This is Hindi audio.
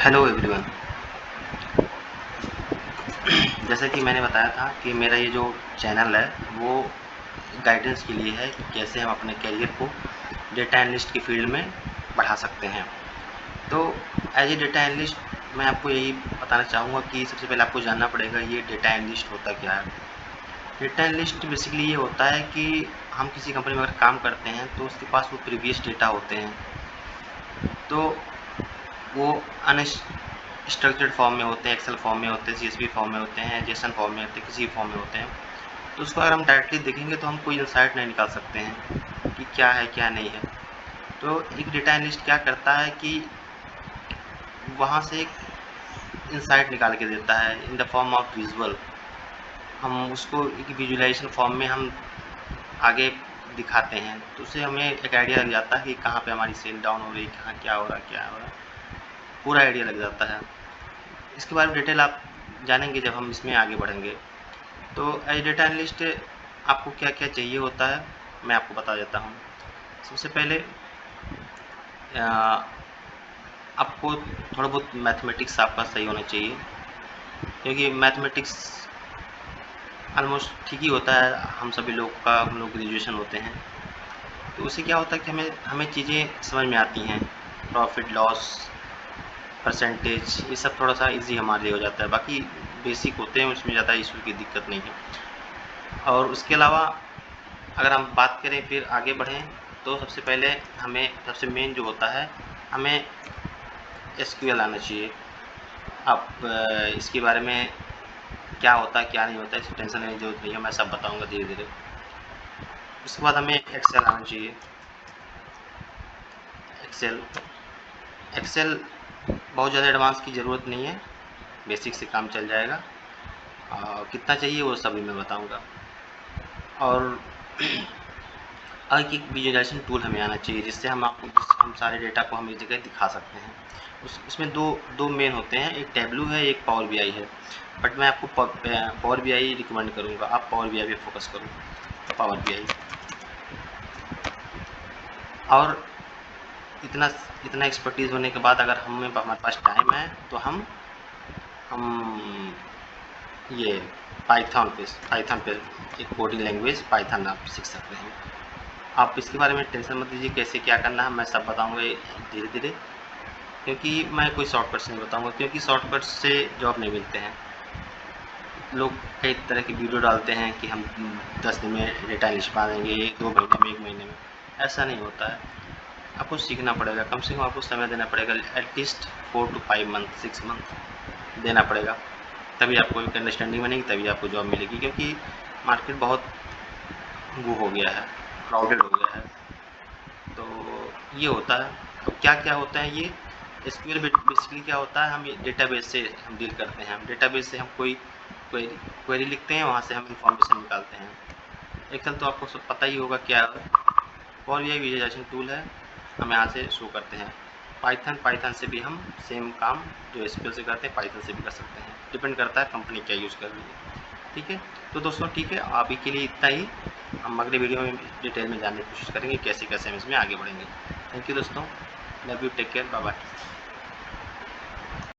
Hello everyone. जैसा कि मैंने बताया था कि मेरा ये जो चैनल है वो गाइडेंस के लिए है कि कैसे हम अपने करियर को डेटा एनालिस्ट की फील्ड में बढ़ा सकते हैं। तो एज ए डेटा एनालिस्ट मैं आपको यही बताना चाहूँगा कि सबसे पहले आपको जानना पड़ेगा ये डेटा एनालिस्ट होता क्या है। डेटा एनालिस्ट बेसिकली ये होता है कि हम किसी कंपनी में अगर काम करते हैं तो उसके पास वो प्रीवियस डेटा होते हैं, तो वो स्ट्रक्चर्ड फॉर्म में होते हैं, एक्सेल फॉर्म में होते हैं, सीएसवी फॉर्म में होते हैं, जेसन फॉर्म में होते हैं, किसी फॉर्म में होते हैं। तो उसको अगर हम डायरेक्टली देखेंगे तो हम कोई इंसाइट नहीं निकाल सकते हैं कि क्या है क्या नहीं है। तो एक डेटा एनालिस्ट क्या करता है कि वहाँ से एक इंसाइट निकाल के देता है in the form of visual. हम उसको एक विजुअलाइजेशन फॉर्म में हम आगे दिखाते हैं, तो उससे हमें एक आइडिया लग जाता है कि कहाँ पे हमारी सेल डाउन हो रही है, कहाँ क्या हो रहा है, क्या हो रहा है, पूरा आइडिया लग जाता है। इसके बारे में डिटेल आप जानेंगे जब हम इसमें आगे बढ़ेंगे। तो एज डेटा एनालिस्ट आपको क्या क्या चाहिए होता है मैं आपको बता देता हूँ। सबसे पहले आपको थोड़ा बहुत मैथमेटिक्स आपका सही होना चाहिए, क्योंकि मैथमेटिक्स ऑलमोस्ट ठीक ही होता है। हम सभी लोग का, हम लोग ग्रेजुएशन होते हैं, तो उससे क्या होता है कि हमें चीज़ें समझ में आती हैं। प्रॉफिट लॉस, परसेंटेज, ये सब थोड़ा सा इजी हमारे लिए हो जाता है। बाकी बेसिक होते हैं, उसमें ज़्यादा इशू की दिक्कत नहीं है। और उसके अलावा अगर हम बात करें फिर आगे बढ़ें, तो सबसे पहले हमें सबसे मेन जो होता है, हमें एसक्यूएल आना चाहिए। आप इसके बारे में क्या होता है क्या नहीं होता है इसकी टेंशन लेने की ज़रूरत नहीं है, मैं सब बताऊंगा धीरे धीरे। उसके बाद हमें एक्सेल आना चाहिए। एक्सेल एक्सेल बहुत ज़्यादा एडवांस की ज़रूरत नहीं है, बेसिक से काम चल जाएगा। कितना चाहिए वो सभी मैं बताऊंगा। और एक विजुअलाइजेशन टूल हमें आना चाहिए जिससे हम सारे डेटा को हम एक जगह दिखा सकते हैं। उसमें दो मेन होते हैं, एक टैबलू है, एक पावर बीआई है। बट मैं आपको पावर बीआई रिकमेंड करूँगा, आप पावर बीआई पे फोकस करो, पावर बीआई। और इतना इतना एक्सपर्टीज़ होने के बाद अगर हमारे पास टाइम है तो हम ये पाइथन पे एक कोडिंग लैंग्वेज पाइथन आप सीख सकते हैं। आप इसके बारे में टेंशन मत लीजिए, कैसे क्या करना है मैं सब बताऊंगा धीरे धीरे, क्योंकि मैं कोई शॉर्टकट्स नहीं बताऊंगा, क्योंकि शॉर्टकट से जॉब नहीं मिलते हैं। लोग कई तरह की वीडियो डालते हैं कि हम 10 दिन में डेटा एनालिस्ट बना देंगे, 2 महीने में, 1 महीने में। ऐसा नहीं होता है। आपको सीखना पड़ेगा, कम से कम आपको समय देना पड़ेगा, एटलीस्ट 4 to 5 मंथ, 6 मंथ देना पड़ेगा। तभी आपको एक अंडरस्टैंडिंग बनेगी, तभी आपको जॉब मिलेगी, क्योंकि मार्केट बहुत वो हो गया है, क्राउडेड हो गया है। तो ये होता है। अब क्या क्या होता है ये एसक्यूएल बेसिकली क्या होता है, हम डेटाबेस से हम डील करते हैं। हम डेटाबेस से हम कोई क्वेरी लिखते हैं, वहाँ से हम इंफॉर्मेशन निकालते हैं। एक्सेल तो आपको सब पता ही होगा क्या है। और ये विजुअलाइजेशन टूल है, हम यहाँ से शो करते हैं। पाइथन से भी हम सेम काम जो एसक्यूएल से करते हैं पाइथन से भी कर सकते हैं, डिपेंड करता है कंपनी क्या यूज़ कर रही है। ठीक है, तो दोस्तों ठीक है, अभी के लिए इतना ही। हम अगले वीडियो में डिटेल में जानने की कोशिश करेंगे कैसे कैसे हम इसमें आगे बढ़ेंगे। थैंक यू दोस्तों, love you, take care, bye bye.